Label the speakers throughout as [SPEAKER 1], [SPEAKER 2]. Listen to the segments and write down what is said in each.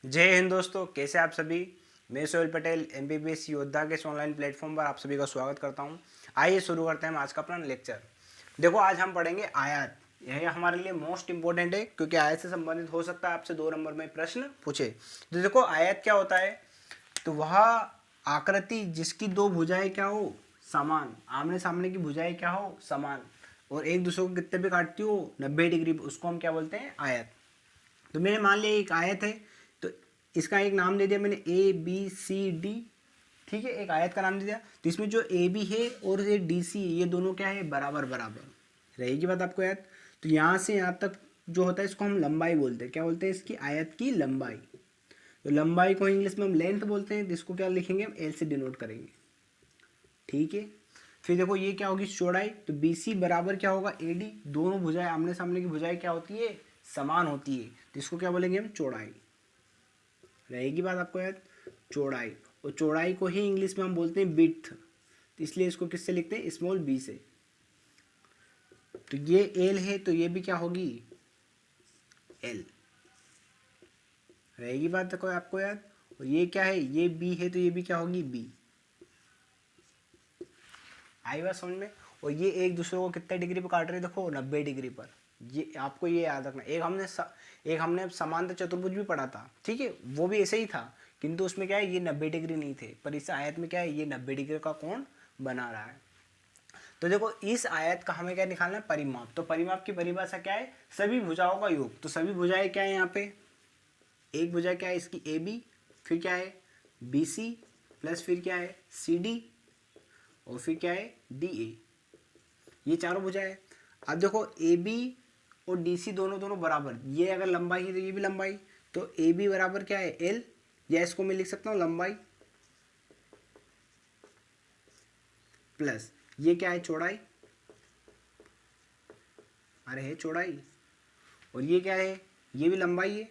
[SPEAKER 1] जय हिंद दोस्तों, कैसे आप सभी। मैं सोहेल पटेल एमबीबीएस योद्धा के इस ऑनलाइन प्लेटफॉर्म पर आप सभी का स्वागत करता हूं। आइए शुरू करते हैं हम आज का अपना लेक्चर। देखो, आज हम पढ़ेंगे आयत। यह हमारे लिए मोस्ट इंपॉर्टेंट है क्योंकि आयत से संबंधित हो सकता है आपसे 2 नंबर में प्रश्न पूछे। तो देखो, आयत क्या होता है। तो वह आकृति जिसकी 2 भुजाएं क्या हो, समान, आमने सामने की भुजाएं क्या हो, समान, और एक दूसरे को कितने पे काटती हो, 90 डिग्री, उसको हम क्या बोलते हैं, आयत। तो मैंने मान लिया एक आयत है, तो इसका एक नाम दे दिया मैंने ABCD। ठीक है, एक आयत का नाम दे दिया। तो इसमें जो AB है और ये DC, ये दोनों क्या है, बराबर बराबर। रहेगी बात आपको याद। तो यहाँ से यहाँ तक जो होता है इसको हम लंबाई बोलते हैं। क्या बोलते हैं, इसकी आयत की लंबाई। तो लंबाई को इंग्लिश में हम लेंथ बोलते हैं, जिसको क्या लिखेंगे हम, L से डिनोट करेंगे। ठीक है, फिर देखो ये क्या होगी, चौड़ाई। तो BC बराबर क्या होगा, AD। दोनों भुजाएं, आमने सामने की भुजाएं क्या होती है, समान होती है। तो इसको क्या बोलेंगे हम, चौड़ाई। रहेगी बात आपको याद, चौड़ाई। और चौड़ाई को ही इंग्लिश में हम बोलते हैं विड्थ। तो इसलिए इसको किससे लिखते हैं, स्मॉल b से। तो ये L है, तो ये भी क्या होगी, L। रहेगी बात देखो आपको याद। और ये क्या है, ये B है, तो ये भी क्या होगी, B। आई बात समझ में। और ये एक दूसरे को कितने डिग्री पर काट रहे हैं, देखो 90 डिग्री पर। ये आपको ये याद रखना। एक हमने समांतर चतुर्भुज भी पढ़ा था, ठीक है, वो भी ऐसे ही था, किंतु उसमें क्या है, ये 90 डिग्री नहीं थे, पर इस आयत में क्या है, ये 90 डिग्री का कोण बना रहा है। तो देखो, इस आयत का हमें क्या निकालना है, परिमाप। तो परिमाप की परिभाषा क्या है, सभी भुजाओं का योग। तो सभी भुजाएं क्या है यहाँ पे, एक भुजा क्या है इसकी AB, फिर क्या है BC, प्लस फिर क्या है CD, और फिर क्या है DA। ये चारों भुजाएं। अब देखो, AB और DC दोनों दोनों बराबर। ये अगर लंबाई है तो ये भी लंबाई। तो AB बराबर क्या है, L, या इसको मैं लिख सकता हूँ लंबाई, प्लस ये क्या है, चौड़ाई। अरे है चौड़ाई। और ये क्या है, ये भी लंबाई है,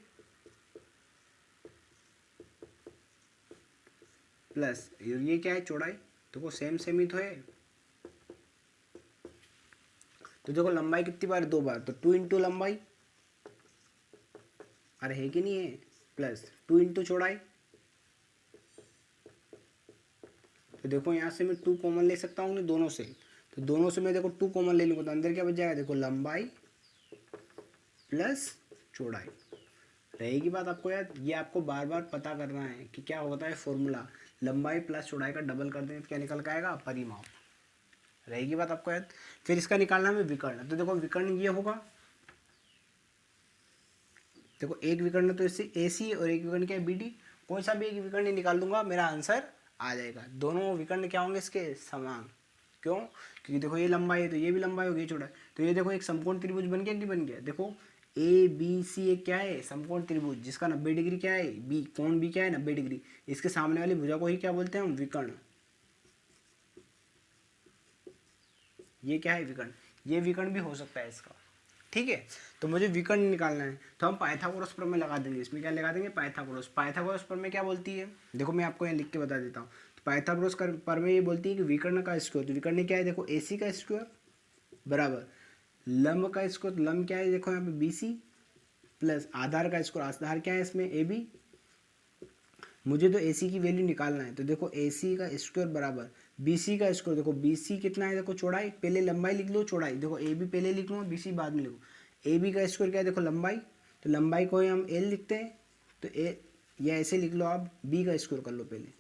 [SPEAKER 1] प्लस ये क्या है, चौड़ाई। देखो सेम सेम ही तो है। तो देखो लंबाई कितनी बार, 2 बार। तो 2 इंटू लंबाई, अरे है कि नहीं है, प्लस 2 इंटू चौड़ाई। तो देखो यहाँ से मैं 2 कॉमन ले सकता हूँ दोनों से। तो दोनों से मैं देखो 2 कॉमन ले लूँगा, तो अंदर क्या बच जाएगा, देखो लंबाई प्लस चौड़ाई। रहेगी बात आपको याद। ये आपको बार बार पता करना है कि क्या होता है फॉर्मूला, लंबाई प्लस चौड़ाई का डबल कर दें तो क्या निकल के आएगा, परिमाप। रहेगी बात आपको याद। फिर इसका निकालना है विकर्ण। तो देखो विकर्ण ये होगा, देखो एक विकर्ण तो इससे AC और एक विकर्ण क्या है, BD। कौन सा भी एक विकर्ण निकाल दूंगा, मेरा आंसर आ जाएगा। दोनों विकर्ण क्या होंगे इसके, समान। क्यों, क्योंकि देखो ये लंबाई है तो ये भी लंबाई होगी, चौड़ाई। तो ये देखो एक समकोण त्रिभुज बन गया, नहीं बन गया। देखो ABC एक क्या है, समकोण त्रिभुज, जिसका 90 डिग्री क्या है, B, कोण B क्या है, 90 डिग्री। इसके सामने वाली भुजा को ही क्या बोलते हैं हम, विकर्ण। ये क्या है, विकर्ण। ये विकर्ण भी हो सकता है इसका, ठीक है। तो मुझे विकर्ण निकालना है, तो हम पाइथागोरस प्रमेय लगा देंगे। इसमें क्या लगा देंगे, पाइथागोरस। पाइथागोरस प्रमेय क्या बोलती है, देखो मैं आपको यहाँ लिख के बता देता हूँ। तो पाइथागोरस का प्रमेय ये बोलती है कि विकर्ण का स्क्वायर, तो विकर्ण क्या है, देखो AC का स्क्वायर बराबर लंब का स्क्वायर। लंब क्या है, देखो यहाँ पे BC, प्लस आधार का स्क्वायर, आधार क्या है इसमें, AB। मुझे तो AC की वैल्यू निकालना है। तो देखो AC का स्क्वायर बराबर BC का स्क्वायर। देखो BC कितना है, देखो चौड़ाई, पहले लंबाई लिख लो, चौड़ाई देखो AB पहले लिख लो, BC बाद में लिखो। AB का स्क्वायर क्या है, देखो लंबाई। तो लंबाई को ही हम L लिखते हैं। तो या ऐसे लिख लो आप, B का स्क्वायर कर लो पहले,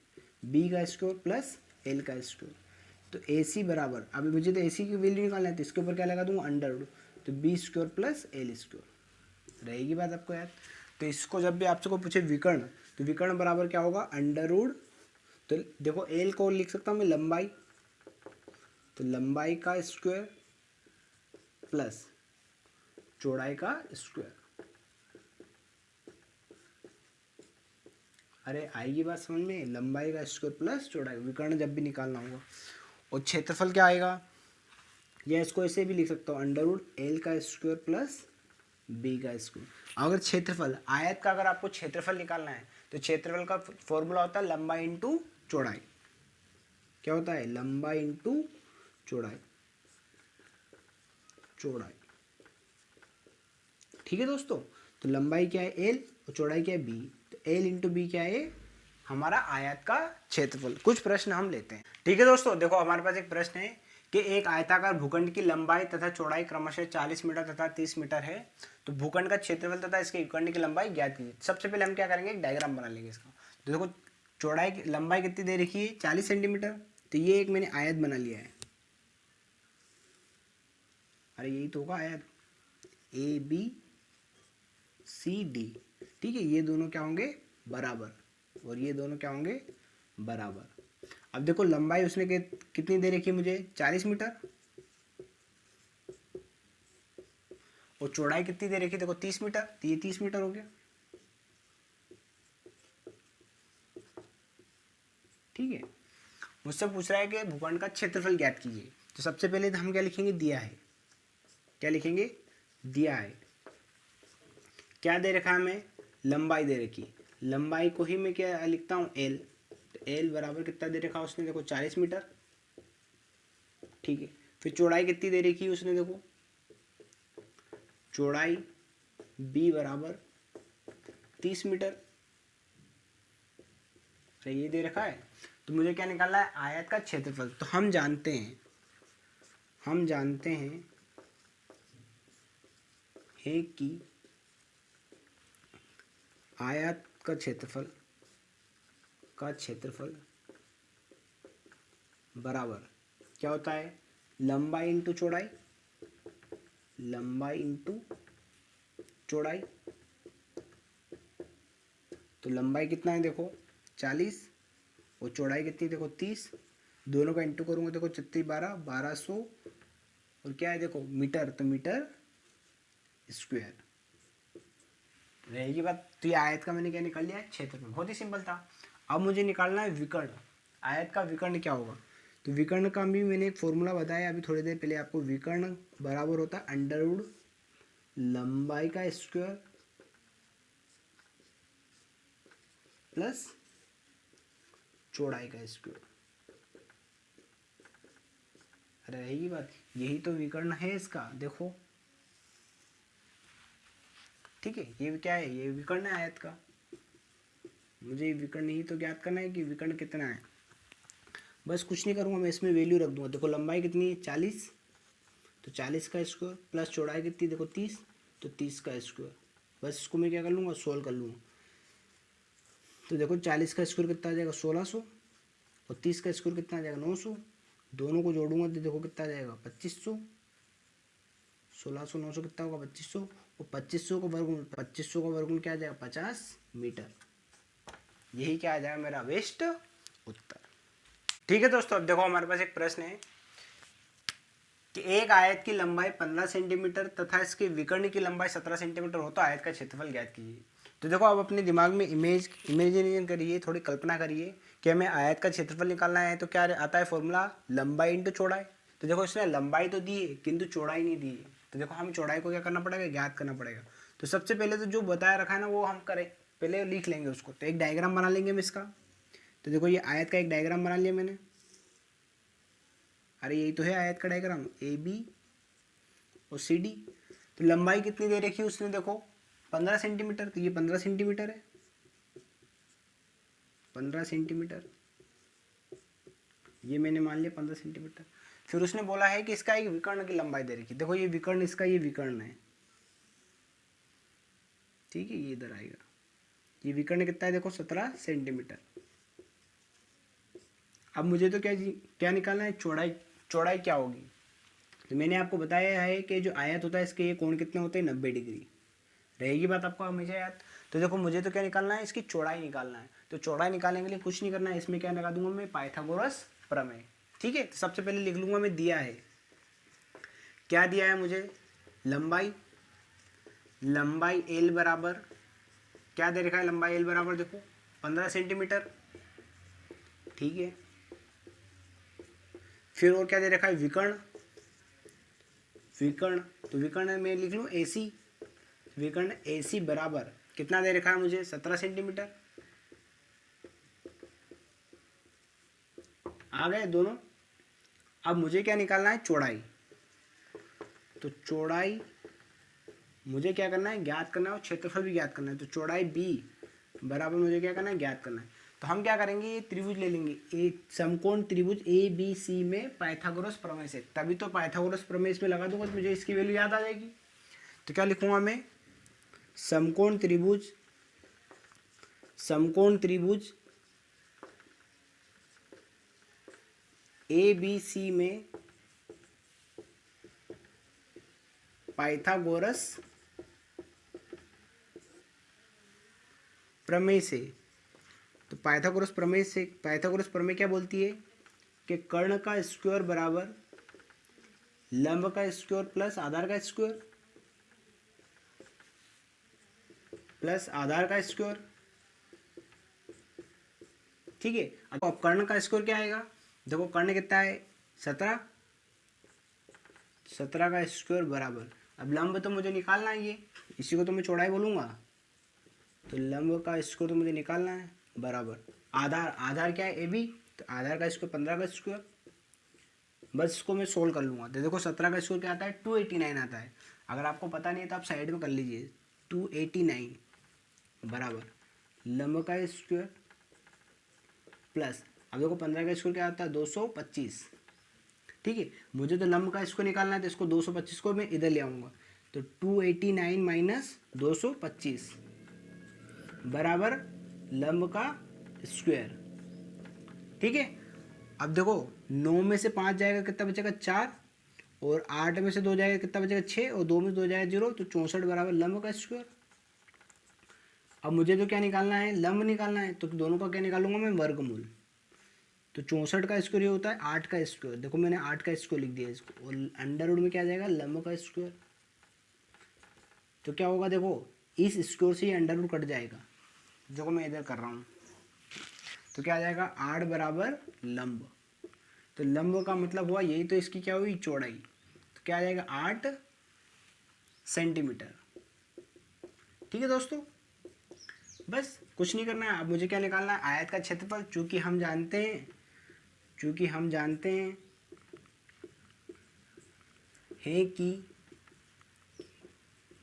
[SPEAKER 1] B का स्क्वायर प्लस L का स्क्वायर। तो AC बराबर, अभी मुझे तो AC की वैल्यू निकालना है, तो इसके ऊपर क्या लगा दूंगा, अंडर रूट। तो B square plus L square. रहेगी बात आपको याद। तो इसको जब भी आपसे को पूछे विकर्ण, तो विकर्ण बराबर क्या होगा, अंडर रूट। तो देखो L को लिख सकता हूँ मैं लंबाई, तो लंबाई का स्क्वायर प्लस चौड़ाई का स्क्वायर। अरे आएगी बात समझ में, लंबाई का स्क्वायर प्लस चौड़ाई, विकर्ण जब भी निकालना होगा। और क्षेत्रफल क्या आएगा, या इसको ऐसे भी लिख सकता हूँ, अंडर रूट L का स्क्वायर प्लस B का स्क्वायर। अगर क्षेत्रफल, आयत का अगर आपको क्षेत्रफल निकालना है, तो क्षेत्रफल का फॉर्मूला होता है लंबाई इंटू चौड़ाई। क्या होता है, लंबाई इंटू चौड़ाई, चौड़ाई। ठीक है दोस्तों। तो लंबाई क्या है L और चौड़ाई क्या है B। तो एल इंटू बी क्या है, हमारा आयत का क्षेत्रफल। कुछ प्रश्न हम लेते हैं। ठीक है दोस्तों, देखो हमारे पास एक प्रश्न है कि एक आयताकार भूखंड की लंबाई तथा चौड़ाई क्रमशः 40 मीटर तथा 30 मीटर है, तो भूखंड का क्षेत्रफल तथा इसके भूखंड की लंबाई ज्ञात कीजिए। सबसे पहले हम क्या करेंगे, एक डायग्राम बना लेंगे इसका। तो देखो चौड़ाई की लंबाई कितनी दे रखी है, 40 सेंटीमीटर, तो ये एक मैंने आयत बना लिया है। अरे यही तो होगा आयत, ए बी सी डी। ठीक है, ये दोनों क्या होंगे, बराबर, और ये दोनों क्या होंगे, बराबर। अब देखो लंबाई उसने कितनी दे रखी है मुझे, 40 मीटर, और चौड़ाई कितनी दे रखी है, देखो 30 मीटर, तो ये 30 मीटर हो गया। ठीक है, मुझसे पूछ रहा है कि भूखंड का क्षेत्रफल ज्ञात कीजिए। तो सबसे पहले तो हम क्या लिखेंगे, दिया है। क्या लिखेंगे, दिया है। क्या दे रखा है हमें, लंबाई दे रखी। लंबाई को ही मैं क्या लिखता हूँ, एल। तो एल बराबर कितना दे रखा उसने, देखो 40 मीटर। ठीक है, फिर चौड़ाई कितनी दे रखी है उसने, देखो चौड़ाई बी बराबर 30 मीटर। तो ये दे रखा है, तो मुझे क्या निकालना है, आयत का क्षेत्रफल। तो हम जानते हैं कि आयत का क्षेत्रफल बराबर क्या होता है, लंबाई इंटू चौड़ाई, लंबाई इंटू चौड़ाई। तो लंबाई कितना है, देखो 40, और चौड़ाई कितनी, देखो 30। दोनों का इंटू करूँगा, देखो 36 12 1200, और क्या है देखो मीटर, तो मीटर स्क्वायर रहेगी बात। तो ये आयत का मैंने क्या निकाल लिया है, क्षेत्रफल। बहुत ही सिंपल था। अब मुझे निकालना है विकर्ण। आयत का विकर्ण क्या होगा, तो विकर्ण का भी मैंने एक फॉर्मूला बताया अभी थोड़ी देर पहले आपको। विकर्ण बराबर होता है अंडर रूट लंबाई का स्क्वायर प्लस चौड़ाई का स्क्वायर। अरे रहेगी बात, यही तो विकर्ण है इसका, देखो। ठीक है, ये क्या है, ये विकर्ण है आयत का। मुझे विकर्ण ही तो ज्ञात करना है कि विकर्ण कितना है। बस कुछ नहीं करूँगा, मैं इसमें वैल्यू रख दूंगा। देखो लंबाई कितनी है, 40, तो 40 का स्क्वायर प्लस चौड़ाई कितनी, देखो 30, तो 30 का स्क्वायर। बस इसको मैं क्या कर लूँगा, सोल्व कर लूँगा। तो देखो 40 का स्क्वायर कितना आ जाएगा, 1600, और 30 का स्क्वायर कितना आ जाएगा, 900। दोनों को जोड़ूंगा तो देखो कितना आ जाएगा, 2500। 1600 900 कितना होगा, 2500, और 2500 का वर्गमूल क्या आ जाएगा, 50 मीटर। यही क्या आ जाएगा मेरा वेस्ट उत्तर। ठीक है दोस्तों, अब देखो हमारे पास एक प्रश्न है कि एक आयत की लंबाई 15 सेंटीमीटर तथा इसके विकर्ण की लंबाई 17 सेंटीमीटर हो तो आयत का क्षेत्रफल ज्ञात कीजिए। तो देखो आप अपने दिमाग में इमेजिनेशन करिए, थोड़ी कल्पना करिए कि हमें आयत का क्षेत्रफल निकालना है। तो क्या आता है फॉर्मूला, लंबाई इंटू चौड़ाई। तो देखो इसने लंबाई तो दी है किंतु चौड़ाई नहीं दी है, तो देखो हम चौड़ाई को क्या करना पड़ेगा, ज्ञात करना पड़ेगा। तो सबसे पहले तो जो बताया रखा है ना वो हम करें, पहले लिख लेंगे उसको। तो एक डायग्राम बना लेंगे हम इसका। तो देखो ये आयत का एक डायग्राम बना लिया मैंने। अरे यही तो है आयत का डायग्राम, ए बी और सी डी। तो लंबाई कितनी दे रखी है उसने, देखो 15 सेंटीमीटर, तो ये 15 सेंटीमीटर है, 15 सेंटीमीटर, ये मैंने मान लिया 15 सेंटीमीटर। फिर उसने बोला है कि इसका एक विकर्ण की लंबाई दे रखी है। देखो ये विकर्ण, इसका ये विकर्ण है। ठीक है, ये इधर आएगा। ये विकर्ण कितना है, देखो 17 सेंटीमीटर। अब मुझे तो क्या निकालना है, चौड़ाई क्या होगी। तो मैंने आपको बताया है कि जो आयत होता है इसके ये कोण कितने होते हैं, 90 डिग्री। रहेगी बात आपको हमेशा याद। तो देखो मुझे तो क्या निकालना है, इसकी चौड़ाई निकालना है। तो चौड़ाई निकालने के लिए कुछ नहीं करना है, इसमें क्या लगा दूंगा मैं, पाइथागोरस प्रमेय। ठीक है, तो सबसे पहले लिख लूंगा मैं, दिया है, क्या दिया है मुझे, लंबाई एल बराबर क्या दे रखा है, लंबाई एल बराबर देखो 15 सेंटीमीटर। ठीक है, फिर और क्या दे रखा है, विकर्ण। तो विकर्ण में लिख लूँ AC, विकर्ण AC बराबर कितना दे रखा है मुझे, 17 सेंटीमीटर। आ गए दोनों। अब मुझे क्या निकालना है, चौड़ाई। तो चौड़ाई मुझे क्या करना है, ज्ञात करना है, और क्षेत्रफल भी ज्ञात करना है। तो चौड़ाई B बराबर मुझे क्या करना है, ज्ञात करना है। तो हम क्या करेंगे, ये त्रिभुज ले लेंगे, एक समकोण त्रिभुज ए बी सी में पाइथागोरस प्रमेय से, तभी तो पाइथागोरस प्रमेय इसमें लगा दूंगा तो मुझे इसकी वैल्यू याद आ जाएगी। तो क्या लिखूंगा मैं, समकोण त्रिभुज ए बी सी में पाइथागोरस प्रमेय से। तो पाइथागोरस प्रमेय क्या बोलती है कि कर्ण का स्क्वायर बराबर लंब का स्क्वायर प्लस आधार का स्क्वायर ठीक है। अब कर्ण का स्क्वायर क्या आएगा, देखो कर्ण कितना है 17 का स्क्वायर बराबर, अब लंब तो मुझे निकालना है, ये इसी को तो मैं चौड़ाई बोलूँगा, तो लंब का स्क्वायर तो मुझे निकालना है बराबर आधार क्या है ए बी, तो आधार का स्क्वायर 15 का स्क्वायर, बस इसको मैं सोल्व कर लूँगा। तो देखो 17 का स्क्वायर क्या आता है 289 आता है, अगर आपको पता नहीं है तो आप साइड में कर लीजिए, 289 बराबर लंब का स्क्वायर प्लस, अब देखो 15 का स्क्वायर क्या आता है 225, ठीक है। मुझे तो लंब का स्क्वायर निकालना है, तो इसको 225 को मैं इधर ले आऊँगा, तो 289 माइनस 225 बराबर लंब का स्क्वायर, ठीक है। अब देखो 9 में से 5 जाएगा कितना बचेगा 4, और 8 में से 2 जाएगा कितना बचेगा 6, और 2 में से 2 जाएगा 0, तो 64 बराबर लंब का स्क्वायर। अब मुझे तो क्या निकालना है, लंब निकालना है, तो दोनों का क्या निकालूंगा मैं, वर्गमूल। तो 64 का स्क्वायर ये होता है 8 का स्क्वायर, देखो मैंने 8 का स्क्वायर लिख दिया इसको, और अंडर रूट में क्या आ जाएगा लंब का स्क्वायर। तो क्या होगा, देखो इस स्क्वायर से ये अंडर रूट कट जाएगा जो मैं इधर कर रहा हूँ, तो क्या आ जाएगा 8 बराबर लंब, तो लंब का मतलब हुआ यही, तो इसकी क्या हुई चौड़ाई, तो क्या आ जाएगा 8 सेंटीमीटर, ठीक है दोस्तों। बस कुछ नहीं करना है, अब मुझे क्या निकालना है, आयत का क्षेत्रफल, चूंकि हम जानते हैं कि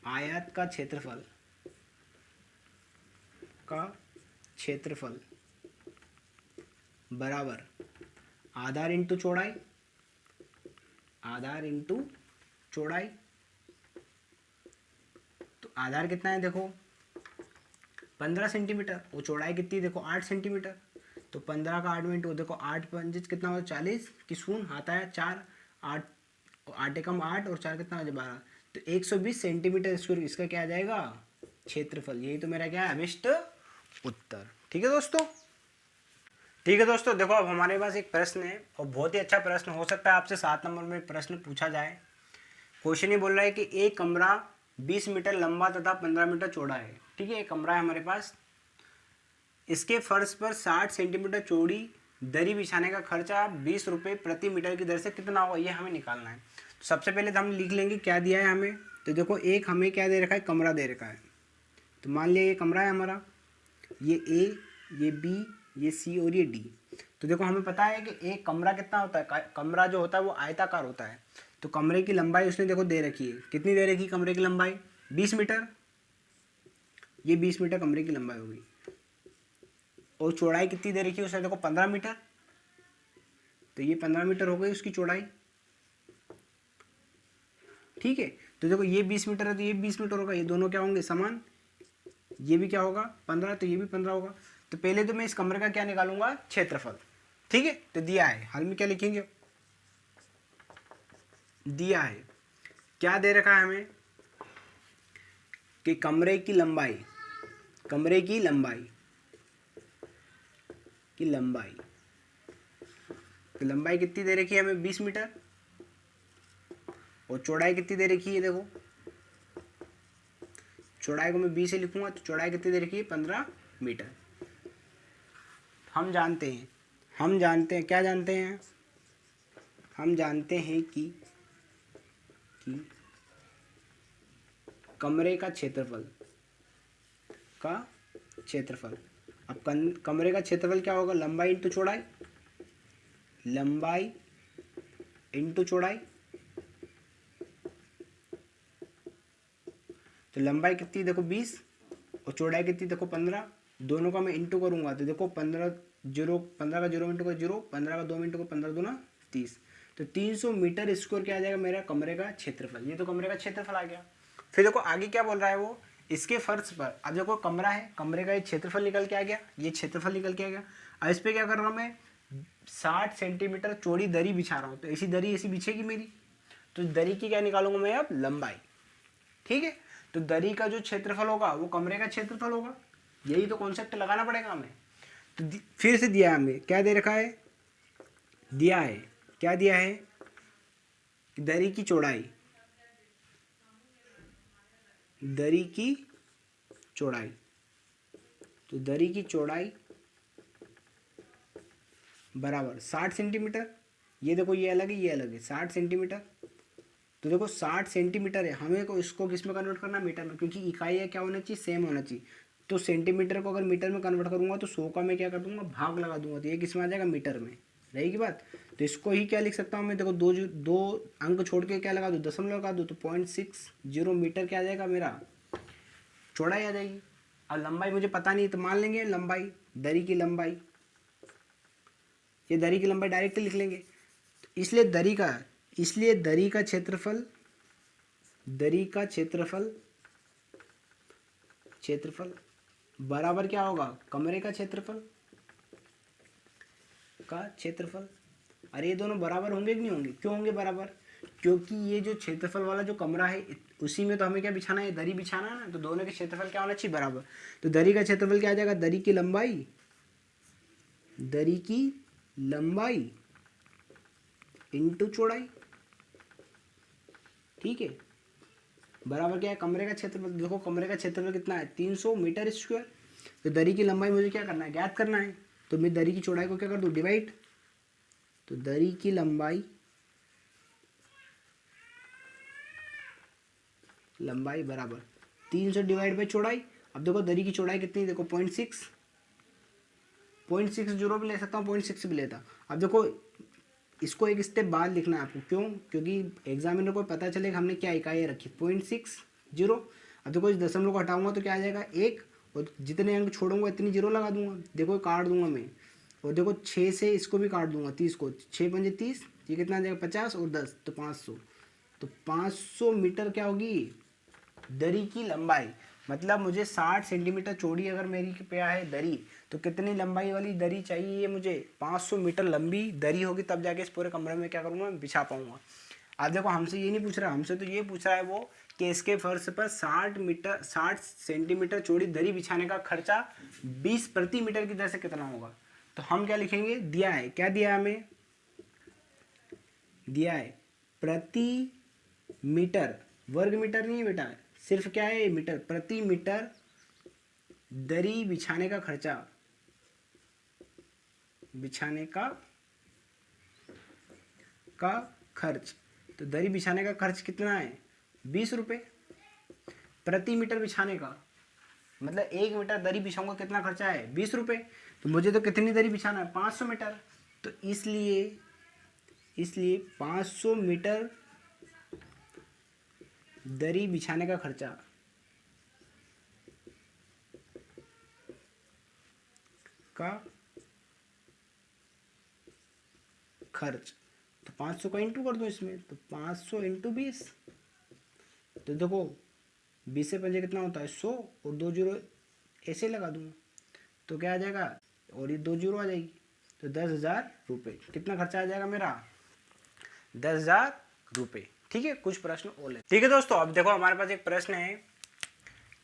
[SPEAKER 1] आयत का क्षेत्रफल बराबर आधार इंटू चौड़ाई, तो आधार कितना है देखो 15 सेंटीमीटर, वो चौड़ाई कितनी देखो 8 सेंटीमीटर, तो 15 का 8 में इंटू देखो 8 पंजिश कितना होगा 40 की शून्य आता है 4, 8 एकम 8 और 4 कितना हो जाए 12, तो 120 सेंटीमीटर स्क्वायर इसका क्या आ जाएगा क्षेत्रफल। यही तो मेरा क्या है अभिष्ट उत्तर। ठीक है दोस्तों, देखो अब हमारे पास एक प्रश्न है और बहुत ही अच्छा प्रश्न, हो सकता है आपसे 7 नंबर में प्रश्न पूछा जाए। क्वेश्चन ये बोल रहा है कि एक कमरा 20 मीटर लंबा तथा 15 मीटर चौड़ा है। ठीक है, एक कमरा है हमारे पास, इसके फर्श पर 60 सेंटीमीटर चौड़ी दरी बिछाने का खर्चा 20 रुपये प्रति मीटर की दर से कितना होगा, ये हमें निकालना है। तो सबसे पहले तो हम लिख लेंगे क्या दिया है हमें। तो देखो एक हमें क्या दे रखा है, कमरा दे रखा है। तो मान लिया ये कमरा है हमारा, ये ए, ये बी, ये सी और ये डी। तो देखो हमें पता है कि एक कमरा कितना होता है, कमरा जो होता है वो आयताकार होता है। तो कमरे की लंबाई उसने देखो दे रखी है, कितनी दे रखी कमरे की लंबाई 20 मीटर, ये 20 मीटर कमरे की लंबाई होगी। और चौड़ाई कितनी दे रखी है उसने देखो 15 मीटर, तो ये 15 मीटर हो गई उसकी चौड़ाई। ठीक है, तो देखो ये 20 मीटर है तो ये 20 मीटर होगा, ये दोनों क्या होंगे समान, ये भी क्या होगा 15, तो ये भी 15 होगा। तो पहले तो मैं इस कमरे का क्या निकालूंगा, क्षेत्रफल। ठीक है, तो दिया है, हल में क्या लिखेंगे, दिया है क्या दे रखा है हमें कि कमरे की लंबाई तो लंबाई कितनी दे रखी है हमें 20 मीटर, और चौड़ाई कितनी दे रखी है, देखो चौड़ाई को मैं 20 से लिखूंगा, तो चौड़ाई कितनी दे रखी है 15 मीटर। हम जानते हैं क्या जानते हैं, हम जानते हैं कि कमरे का क्षेत्रफल अब कमरे का क्षेत्रफल क्या होगा, लंबाई इंटू चौड़ाई। तो लंबाई कितनी देखो 20 और चौड़ाई कितनी देखो 15, दोनों का मैं इंटू करूँगा तो देखो 15 का 0 इंटू का 0, 15 का 2 मिनट को 15 दूना 30, तो 300 मीटर स्क्वायर क्या आ जाएगा मेरा कमरे का क्षेत्रफल। ये तो कमरे का क्षेत्रफल आ गया। फिर देखो आगे क्या बोल रहा है वो, इसके फर्श पर, अब देखो कमरा है, कमरे का ये क्षेत्रफल निकल के आ गया, ये क्षेत्रफल निकल के आ गया। अब इस पर क्या कर रहा हूँ मैं, 60 सेंटीमीटर चौड़ी दरी बिछा रहा हूँ, तो ऐसी दरी ऐसी बिछेगी मेरी, तो दरी की क्या निकालूंगा मैं अब, लंबाई। ठीक है, तो दरी का जो क्षेत्रफल होगा वो कमरे का क्षेत्रफल होगा, यही तो कॉन्सेप्ट लगाना पड़ेगा हमें। तो फिर से दिया है हमें, क्या दे रखा है, दिया है, क्या दिया है, दरी की चौड़ाई, दरी की चौड़ाई, तो दरी की चौड़ाई बराबर 60 सेंटीमीटर। ये देखो ये अलग है ये अलग है, 60 सेंटीमीटर। तो देखो 60 सेंटीमीटर है, हमें को इसको किस में कन्वर्ट करना, मीटर में, क्योंकि इकाई है क्या होना चाहिए, सेम होना चाहिए। तो सेंटीमीटर को अगर मीटर में कन्वर्ट करूँगा तो 100 का मैं क्या कर दूंगा, भाग लगा दूंगा, तो ये किस में आ जाएगा, मीटर में, रहेगी बात। तो इसको ही क्या लिख सकता हूँ मैं, देखो दो अंक छोड़ के क्या लगा दो, दशमलव लगा दो, तो 0.60 मीटर क्या आ जाएगा मेरा, चौड़ाई आ जाएगी। अब लंबाई मुझे पता नहीं तो मान लेंगे लंबाई, दरी की लंबाई, ये दरी की लंबाई डायरेक्ट लिख लेंगे। इसलिए दरी का क्षेत्रफल, दरी का क्षेत्रफल बराबर क्या होगा, कमरे का क्षेत्रफल अरे ये दोनों बराबर होंगे कि नहीं होंगे, क्यों होंगे बराबर, क्योंकि ये जो क्षेत्रफल वाला जो कमरा है उसी में तो हमें क्या बिछाना है, दरी बिछाना है ना, तो दोनों के क्षेत्रफल क्या होना चाहिए, बराबर। तो दरी का क्षेत्रफल क्या आ जाएगा, दरी की लंबाई इंटू चौड़ाई। ठीक है, बराबर क्या है, कमरे का क्षेत्रफल, देखो कमरे का क्षेत्रफल कितना है, 300 मीटर स्क्वायर। तो दरी की लंबाई मुझे क्या करना है, ज्ञात करना है, तो मैं दरी की चौड़ाई को क्या कर दूँ, डिवाइड। तो दरी की लंबाई बराबर 300 डिवाइड बाई चौड़ाई। अब देखो दरी की चौड़ाई कितनी, देखो 0.60 भी ले सकता हूँ, 0.6 भी लेता। अब देखो इसको एक स्टेप बाद लिखना है आपको, क्यों, क्योंकि एग्जामिनर को पता चलेगा हमने क्या इकाई रखी, 0.60। अब देखो इस दशमलव को हटाऊंगा तो क्या आ जाएगा, 1, और जितने अंक छोड़ूंगा इतनी जीरो लगा दूंगा, देखो काट दूंगा मैं, और देखो 6 से इसको भी काट दूंगा, 30 को, 6 पंजे 30, ये कितना आ जाएगा 50 और 10 तो 500। तो 500 मीटर क्या होगी दरी की लंबाई। मतलब मुझे 60 सेंटीमीटर चौड़ी अगर मेरी पे है दरी, तो कितनी लंबाई वाली दरी चाहिए मुझे, 500 मीटर लंबी दरी होगी, तब जाके इस पूरे कमरे में क्या करूँगा, बिछा पाऊंगा। अब देखो हमसे ये नहीं पूछ रहा, हमसे तो ये पूछ रहा है वो कि इसके फर्श पर 60 सेंटीमीटर चौड़ी दरी बिछाने का खर्चा 20 प्रति मीटर की दर से कितना होगा। तो हम क्या लिखेंगे, दिया है, क्या दिया है हमें, दिया है प्रति मीटर, वर्ग मीटर नहीं है बेटा, सिर्फ क्या है मीटर, प्रति मीटर दरी बिछाने का खर्चा, बिछाने का खर्च। तो दरी बिछाने का खर्च कितना है, 20 रुपये प्रति मीटर बिछाने का, मतलब 1 मीटर दरी बिछाऊंगा कितना खर्चा है, 20 रुपये। तो मुझे तो कितनी दरी बिछाना है, 500 मीटर। तो इसलिए 500 मीटर दरी बिछाने का खर्चा तो 500 का इंटू कर दो इसमें, तो 500 इंटू 20, तो देखो 20 से पंजे कितना होता है 100, और 2 जीरो ऐसे लगा दूंगा तो क्या आ जाएगा, और ये 2 जीरो आ जाएगी, तो 10,000 रुपये कितना खर्चा आ जाएगा मेरा, 10,000 रुपये। ठीक है, कुछ प्रश्न और, ठीक है दोस्तों। अब देखो हमारे पास एक प्रश्न है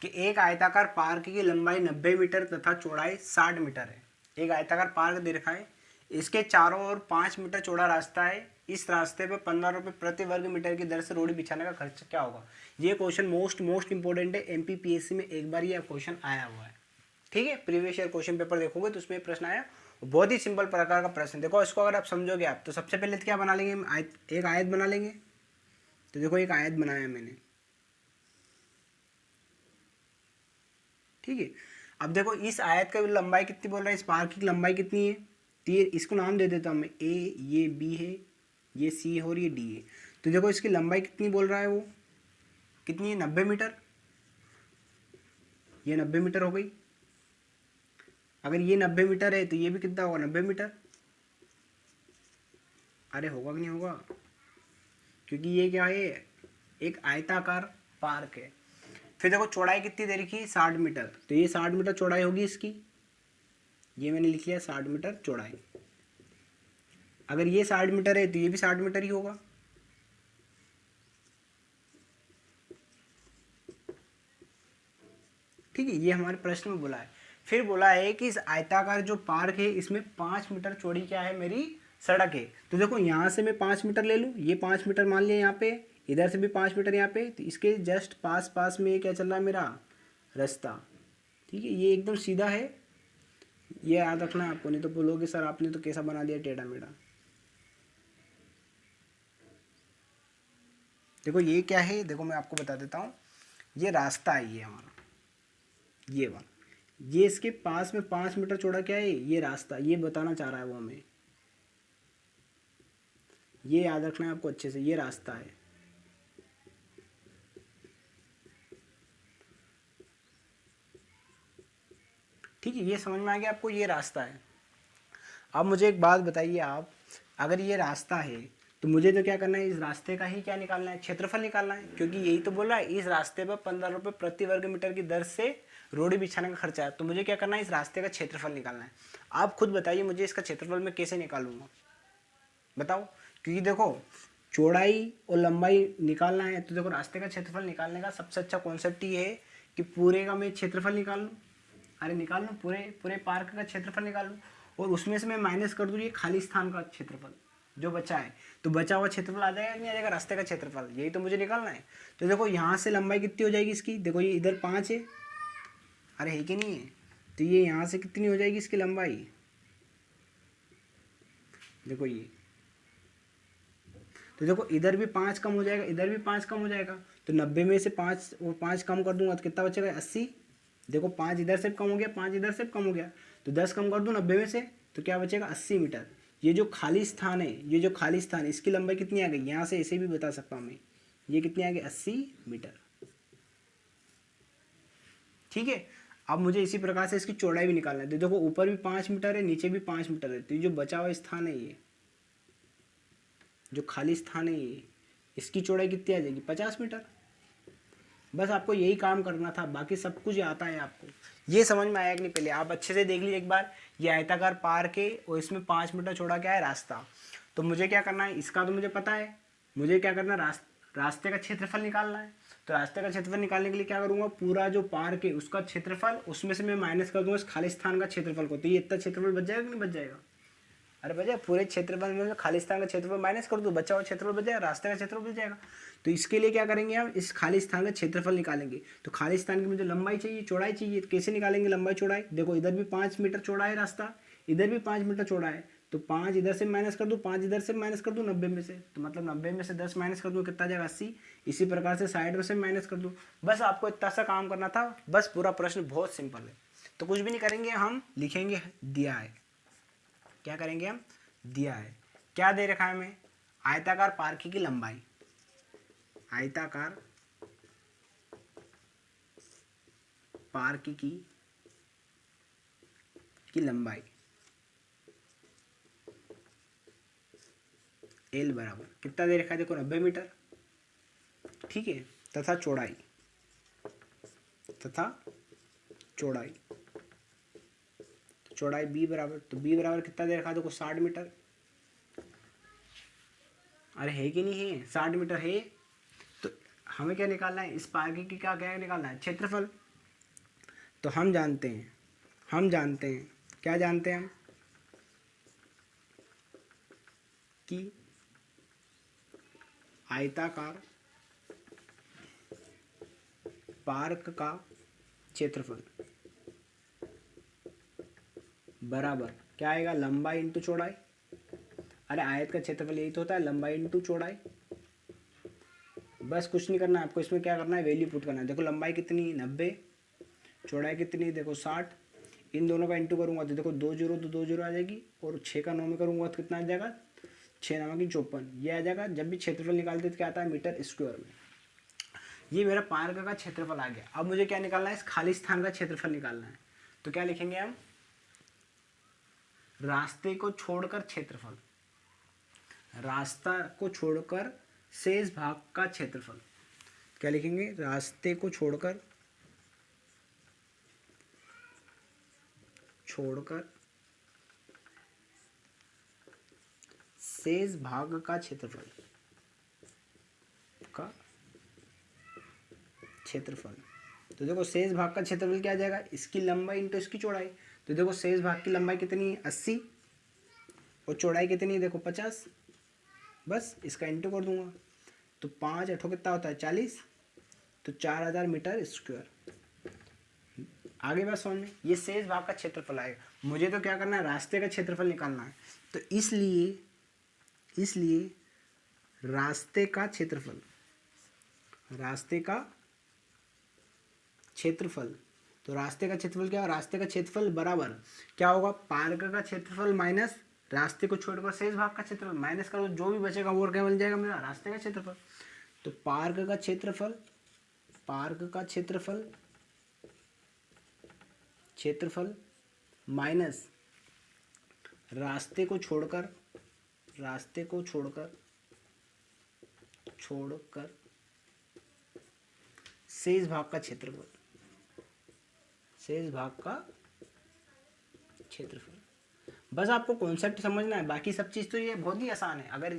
[SPEAKER 1] कि एक आयताकार पार्क की लंबाई 90 मीटर तथा चौड़ाई 60 मीटर है। एक आयताकार पार्क दे रखा है, इसके चारों ओर 5 मीटर चौड़ा रास्ता है, इस रास्ते पे 15 रुपये प्रति वर्ग मीटर की दर से रोड़ी बिछाने का खर्च क्या होगा। ये क्वेश्चन मोस्ट इंपॉर्टेंट है, एमपीपीएससी में एक बार ये क्वेश्चन आया हुआ है। ठीक है, प्रीवियस ईयर क्वेश्चन पेपर देखोगे तो उसमें प्रश्न आया, बहुत ही सिंपल प्रकार का प्रश्न। देखो इसको अगर आप समझोगे आप, तो सबसे पहले तो क्या बना लेंगे, एक आयत बना लेंगे। तो देखो एक आयत बनाया मैंने, ठीक है। अब देखो इस आयत का लंबाई कितनी बोल रहा है, इस पार्क की लंबाई कितनी है, तीर, इसको नाम दे देता हूँ मैं, ए, ये बी है, ये सी है और ये डी है। तो देखो इसकी लंबाई कितनी बोल रहा है वो, कितनी है, 90 मीटर, ये 90 मीटर हो गई। अगर ये 90 मीटर है तो ये भी कितना होगा, 90 मीटर। अरे होगा कि नहीं होगा, क्योंकि ये क्या है, एक आयताकार पार्क है। फिर देखो चौड़ाई कितनी दे रखी है, 60 मीटर, तो ये 60 मीटर चौड़ाई होगी इसकी, ये मैंने लिख लिया 60 मीटर चौड़ाई। अगर ये 60 मीटर है तो ये भी 60 मीटर ही होगा। ठीक है, ये हमारे प्रश्न में बोला है। फिर बोला है कि इस आयताकार जो पार्क है इसमें 5 मीटर चौड़ी क्या है, मेरी सड़क है। तो देखो यहाँ से मैं 5 मीटर ले लूँ, ये 5 मीटर मान लिया यहाँ पे, इधर से भी 5 मीटर यहाँ पे, तो इसके जस्ट पास पास में ये क्या चल रहा है, मेरा रास्ता। ठीक है, ये एकदम सीधा है, ये याद रखना है आपको, नहीं तो बोलोगे सर आपने तो कैसा बना दिया टेढ़ा मेढ़ा। देखो ये क्या है, देखो मैं आपको बता देता हूँ, ये रास्ता है ये हमारा, ये वाला, ये इसके पास में 5 मीटर चौड़ा क्या है, ये रास्ता, ये बताना चाह रहा है वो हमें, ये याद रखना है आपको अच्छे से, ये रास्ता है। ठीक है, ये समझ में आ गया आपको, ये रास्ता है। अब मुझे एक बात बताइए आप, अगर ये रास्ता है तो मुझे तो क्या करना है, इस रास्ते का ही क्या निकालना है, क्षेत्रफल निकालना है, क्योंकि यही तो बोला है इस रास्ते पर 15 रुपये प्रति वर्ग मीटर की दर से रोडी बिछाने का खर्चा है। तो मुझे क्या करना है, इस रास्ते का क्षेत्रफल निकालना है। आप खुद बताइए मुझे इसका क्षेत्रफल मैं कैसे निकालूंगा, बताओ। क्योंकि देखो चौड़ाई और लंबाई निकालना है, तो देखो रास्ते का क्षेत्रफल निकालने का सबसे अच्छा कॉन्सेप्ट ये है कि पूरे का मैं क्षेत्रफल निकाल लूँ। अरे निकाल लूँ, पूरे पूरे पार्क का क्षेत्रफल निकाल लूँ, और उसमें से मैं माइनस कर दूँ ये खाली स्थान का क्षेत्रफल जो बचा है, तो बचा हुआ क्षेत्रफल आ जाएगा नहीं आ जाएगा, रास्ते का क्षेत्रफल, यही तो मुझे निकालना है। तो देखो यहाँ से लंबाई कितनी हो जाएगी इसकी, देखो ये इधर 5 है, अरे है कि नहीं है, तो ये यहाँ से कितनी हो जाएगी इसकी लंबाई, देखो ये, तो देखो इधर भी 5 कम हो जाएगा, इधर भी 5 कम हो जाएगा, तो 90 में से 5 और 5 कम कर दूंगा तो कितना बचेगा, 80। देखो 5 इधर से कम हो गया, 5 इधर से कम हो गया, तो 10 कम कर दूँ 90 में से, तो क्या बचेगा, 80 मीटर। ये जो खाली स्थान है, ये जो खाली स्थान है, इसकी लंबाई कितनी आ गई, यहाँ से ऐसे भी बता सकता हूँ मैं, ये कितनी आ गई, 80 मीटर। ठीक है, अब मुझे इसी प्रकार से इसकी चौड़ाई भी निकालना है। तो देखो ऊपर भी 5 मीटर है, नीचे भी 5 मीटर है, तो ये जो बचा हुआ स्थान है, ये जो खाली स्थान है, ये इसकी चौड़ाई कितनी आ जाएगी, 50 मीटर। बस आपको यही काम करना था, बाकी सब कुछ आता है आपको। ये समझ में आया कि नहीं, पहले आप अच्छे से देख लीजिए एक बार। ये आयताकार पार्क है और इसमें 5 मीटर चौड़ा क्या है, रास्ता। तो मुझे क्या करना है, इसका तो मुझे पता है, मुझे क्या करना है, रास्ते का क्षेत्रफल निकालना है। तो रास्ते का क्षेत्रफल निकालने के लिए क्या करूँगा, पूरा जो पार्क है उसका क्षेत्रफल, उसमें से मैं माइनस कर दूँगा इस खाली स्थान का क्षेत्रफल को, तो ये इतना क्षेत्रफल बच जाएगा कि नहीं बच जाएगा, अरे बच जाएगा। पूरे क्षेत्रफल में खाली स्थान का क्षेत्रफल माइनस कर दूँ, बचा हुआ क्षेत्रफल बच जाएगा, रास्ते का क्षेत्रफल बच जाएगा। तो इसके लिए क्या करेंगे, हम इस खाली स्थान का क्षेत्रफल निकालेंगे। तो खाली स्थान की मुझे लंबाई चाहिए, चौड़ाई चाहिए, तो कैसे निकालेंगे लंबाई चौड़ाई, देखो इधर भी 5 मीटर चौड़ा है रास्ता, इधर भी 5 मीटर चौड़ा है, तो 5 इधर से माइनस कर दूँ, 5 इधर से माइनस कर दूँ 90 में से, तो मतलब 90 में से 10 माइनस कर दूँ, कितना जाएगा, 80। इसी प्रकार से साइड में से माइनस कर दूँ। बस आपको इतना सा काम करना था, बस पूरा प्रश्न बहुत सिंपल है। तो कुछ भी नहीं करेंगे, हम लिखेंगे दिया है, क्या करेंगे हम, दिया है, क्या दे रखा है हमें, आयताकार पार्क की लंबाई, आयताकार पार्क की लंबाई एल बराबर कितना दे रखा है, देखो 90 मीटर। ठीक है, तथा चौड़ाई, तथा चौड़ाई, चौड़ाई बी बराबर, तो बी बराबर कितना दे रखा है, देखो 60 मीटर। अरे है कि नहीं है, 60 मीटर है। तो हमें क्या निकालना है, इस पार्क की क्या क्या निकालना है, क्षेत्रफल। तो हम जानते हैं, क्या जानते हैं हम, कि आयताकार पार्क का क्षेत्रफल बराबर क्या आएगा, लंबाई इंटू चौड़ाई। अरे आयत का क्षेत्रफल यही तो होता है, लंबाई इंटू चौड़ाई। बस कुछ नहीं करना है आपको, इसमें क्या करना है, वैल्यू पुट करना है। देखो लंबाई कितनी, 90, चौड़ाई कितनी, देखो 60, इन दोनों का इंटू करूँगा तो देखो 2 जीरो, तो 2 जीरो आ जाएगी, और 6 का 9 में करूँगा तो कितना आ जाएगा, 6 9 की 54, ये आ जाएगा। जब भी क्षेत्रफल निकालते तो क्या आता है, मीटर स्क्वायर में। ये मेरा पार्क का क्षेत्रफल आ गया। अब मुझे क्या निकालना है, इस खाली स्थान का क्षेत्रफल निकालना है। तो क्या लिखेंगे हम, रास्ते को छोड़कर क्षेत्रफल, रास्ता को छोड़कर शेष भाग का क्षेत्रफल। क्या लिखेंगे? रास्ते को छोड़कर शेष भाग का क्षेत्रफल तो देखो शेष भाग का क्षेत्रफल क्या आ जाएगा? इसकी लंबाई इंटू इसकी चौड़ाई। तो देखो शेष भाग की लंबाई कितनी है? 80 और चौड़ाई कितनी है? देखो 50। बस इसका इंटू कर दूंगा तो 5 8 कितना होता है? 40। तो 4000 मीटर स्क्वायर। आगे बात समझ में, ये शेष भाग का क्षेत्रफल आएगा। मुझे तो क्या करना है? रास्ते का क्षेत्रफल निकालना है। तो इसलिए रास्ते का क्षेत्रफल, तो रास्ते का क्षेत्रफल क्या होगा? रास्ते का क्षेत्रफल बराबर क्या होगा? पार्क का क्षेत्रफल माइनस रास्ते को छोड़कर शेष भाग का क्षेत्रफल। माइनस करो, जो भी बचेगा वो क्या बन जाएगा? मेरा रास्ते का क्षेत्रफल। तो पार्क का क्षेत्रफल माइनस रास्ते को छोड़कर शेष भाग का क्षेत्रफल, बस आपको कॉन्सेप्ट समझना है। बाकी सब चीज़ तो ये बहुत ही आसान है। अगर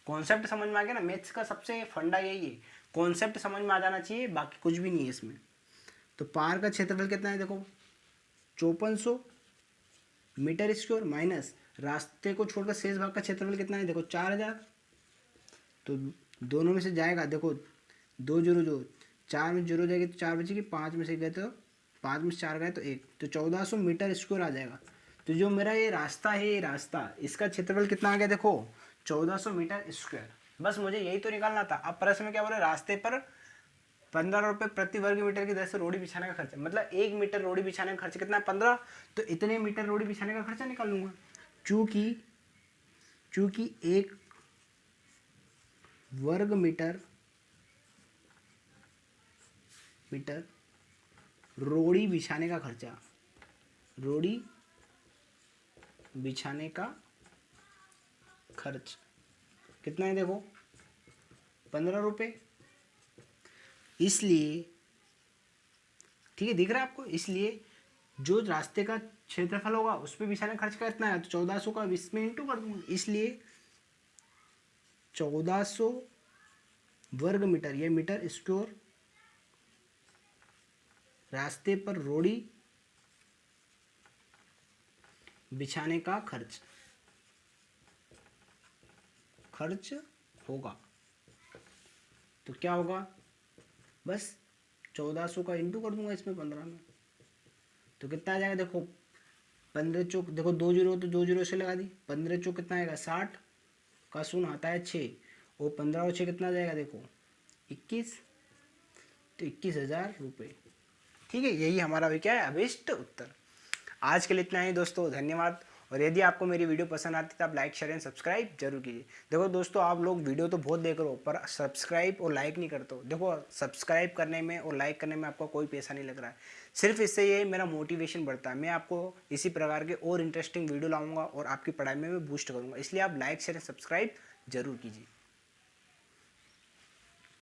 [SPEAKER 1] कॉन्सेप्ट समझ में आ गया ना, मैथ्स का सबसे फंडा यही है, कॉन्सेप्ट समझ में आ जाना चाहिए, बाकी कुछ भी नहीं है इसमें। तो पार का क्षेत्रफल कितना है? देखो 5400 मीटर स्क्वायर माइनस रास्ते को छोड़कर शेष भाग का क्षेत्रफल कितना है? देखो 4000। तो दोनों में से जाएगा, देखो 2 जीरो जो 4 में जीरो जाएगी तो 4 बचेगी, 5 में से गए तो 5 में से 4 गए तो 1, तो 1400 मीटर स्क्वायर आ जाएगा। तो जो मेरा ये रास्ता है, ये रास्ता, इसका क्षेत्रफल कितना आ गया? देखो 1400 मीटर स्क्वायर। बस मुझे यही तो निकालना था। अब प्रश्न में क्या बोले? रास्ते पर 15 रुपये प्रति वर्ग मीटर की दर से रोड़ी बिछाने का खर्चा, मतलब 1 मीटर रोड़ी बिछाने का खर्चा कितना है? 15। तो इतने मीटर रोड़ी बिछाने का खर्चा निकाल लूंगा। चूंकि 1 वर्ग मीटर रोड़ी बिछाने का खर्च कितना है? देखो 15 रुपये। इसलिए ठीक है, दिख रहा है आपको? इसलिए जो रास्ते का क्षेत्रफल होगा उस पर बिछाने का खर्च कितना है? तो 1400 का इसमें इंटू कर दूंगा। इसलिए 1400 वर्ग मीटर, ये मीटर स्क्वायर, रास्ते पर रोड़ी बिछाने का खर्च होगा। तो क्या होगा? बस 1400 का इंटू कर दूंगा इसमें 15 में, तो कितना आ जाएगा? देखो 15 चौक, देखो 2 जीरो तो 2 जीरो से लगा दी, 15 चौक कितना आएगा? 60 का शून्य आता है 6, और 15 और 6 कितना आ जाएगा? देखो 21, तो 21,000 रुपये। ठीक है, यही हमारा भी क्या है? अभीष्ट उत्तर। आज के लिए इतना ही दोस्तों, धन्यवाद। और यदि आपको मेरी वीडियो पसंद आती है तो आप लाइक शेयर एंड सब्सक्राइब जरूर कीजिए। देखो दोस्तों, आप लोग वीडियो तो बहुत देख रहे हो पर सब्सक्राइब और लाइक नहीं करते हो। देखो सब्सक्राइब करने में और लाइक करने में आपका कोई पैसा नहीं लग रहा है, सिर्फ इससे ये मेरा मोटिवेशन बढ़ता है। मैं आपको इसी प्रकार के और इंटरेस्टिंग वीडियो लाऊंगा और आपकी पढ़ाई में मैं बूस्ट करूँगा। इसलिए आप लाइक शेयर एंड सब्सक्राइब जरूर कीजिए।